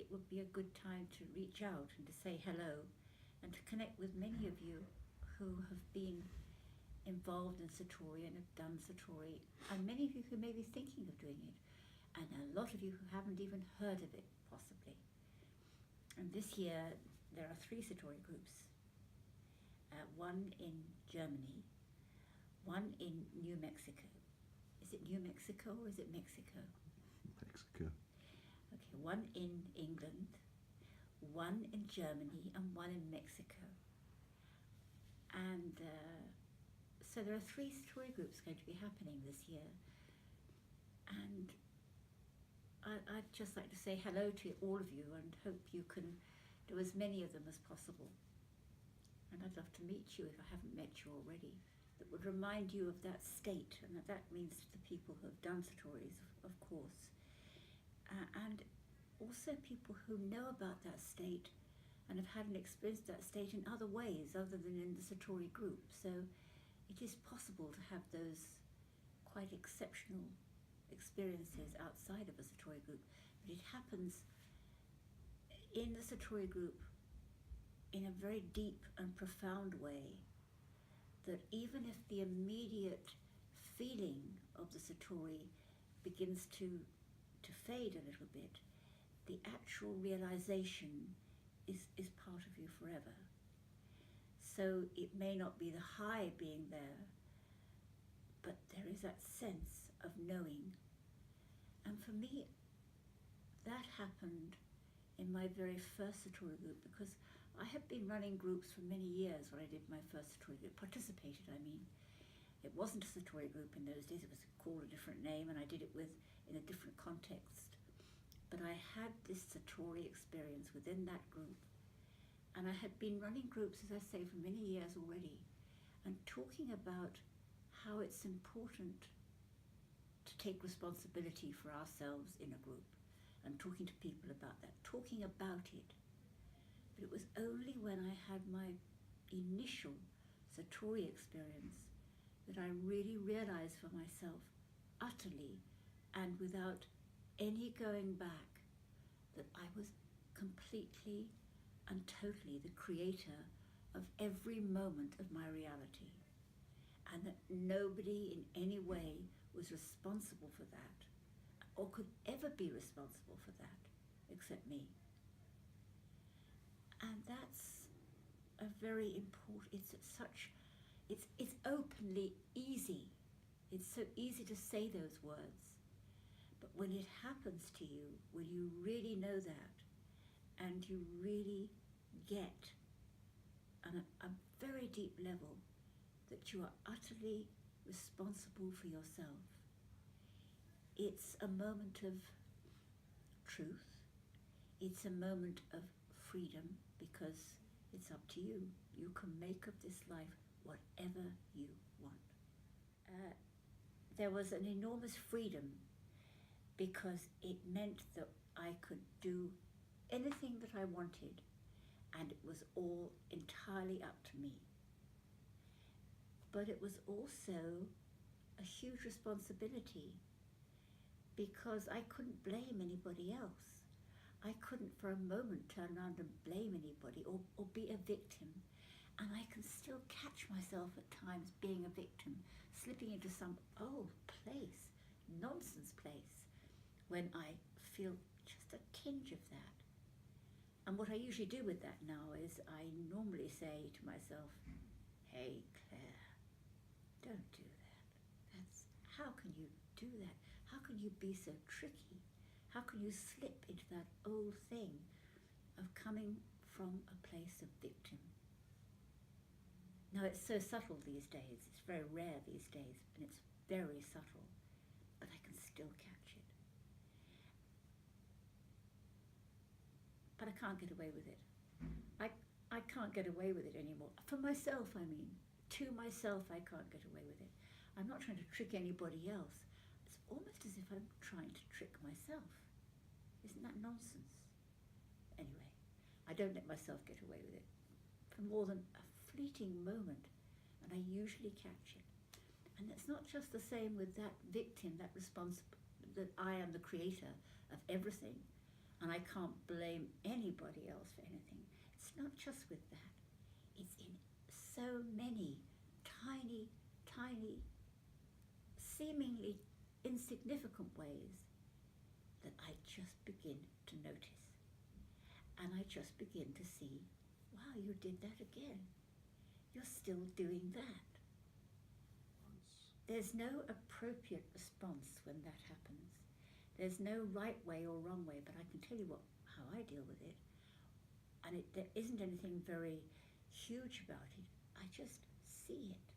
it would be a good time to reach out and to say hello and to connect with many of you who have been involved in Satori and have done Satori, and many of you who may be thinking of doing it, and a lot of you who haven't even heard of it, possibly. And this year there are 3 Satori groups, one in Germany, one in New Mexico. Is it New Mexico or is it Mexico? Mexico. Okay, one in England, one in Germany, and one in Mexico. And so there are 3 Satori groups going to be happening this year. And I'd just like to say hello to all of you and hope you can do as many of them as possible. And I'd love to meet you if I haven't met you already. That would remind you of that state, and that means to the people who have done Satoris, of course. And also people who know about that state and have had an experience of that state in other ways other than in the Satori group. So it is possible to have those quite exceptional experiences outside of a Satori group, but it happens in the Satori group in a very deep and profound way, that even if the immediate feeling of the Satori begins to fade a little bit, the actual realization is part of you forever. So it may not be the high being there, but there is that sense of knowing. And for me, that happened in my very first Satori group, because I had been running groups for many years when I did my first Satori group, participated, I mean. It wasn't a Satori group in those days, it was called a different name, and I did it in a different context. But I had this Satori experience within that group, and I had been running groups, as I say, for many years already, and talking about how it's important to take responsibility for ourselves in a group, and talking to people about that, talking about it. But it was only when I had my initial Satori experience that I really realized for myself, utterly and without any going back, that I was completely and totally the creator of every moment of my reality, and that nobody in any way was responsible for that, or could ever be responsible for that, except me. And that's a very important, it's openly easy. It's so easy to say those words. But when it happens to you, when you really know that, and you really get on a very deep level that you are utterly responsible for yourself, it's a moment of truth. It's a moment of freedom, because it's up to you. You can make of this life whatever you want. There was an enormous freedom, because it meant that I could do anything that I wanted, and it was all entirely up to me. But it was also a huge responsibility, because I couldn't blame anybody else. I couldn't for a moment turn around and blame anybody or be a victim. And I can still catch myself at times being a victim, slipping into some old place, nonsense place, when I feel just a tinge of that. And what I usually do with that now is I normally say to myself, hey Claire, don't do that. How can you do that? How can you be so tricky? How can you slip into that old thing of coming from a place of victim? Now, it's so subtle these days, it's very rare these days, and it's very subtle, but I can still catch it. But I can't get away with it. I can't get away with it anymore. For myself, I mean. To myself, I can't get away with it. I'm not trying to trick anybody else. It's almost as if I'm trying to trick myself. Isn't that nonsense? Anyway, I don't let myself get away with it for more than a fleeting moment, and I usually catch it. And it's not just the same with that victim, that I am the creator of everything. And I can't blame anybody else for anything. It's not just with that. It's in so many tiny, tiny, seemingly insignificant ways that I just begin to notice. And I just begin to see, wow, you did that again. You're still doing that. There's no appropriate response when that happens. There's no right way or wrong way, but I can tell you how I deal with it. And there isn't anything very huge about it. I just see it.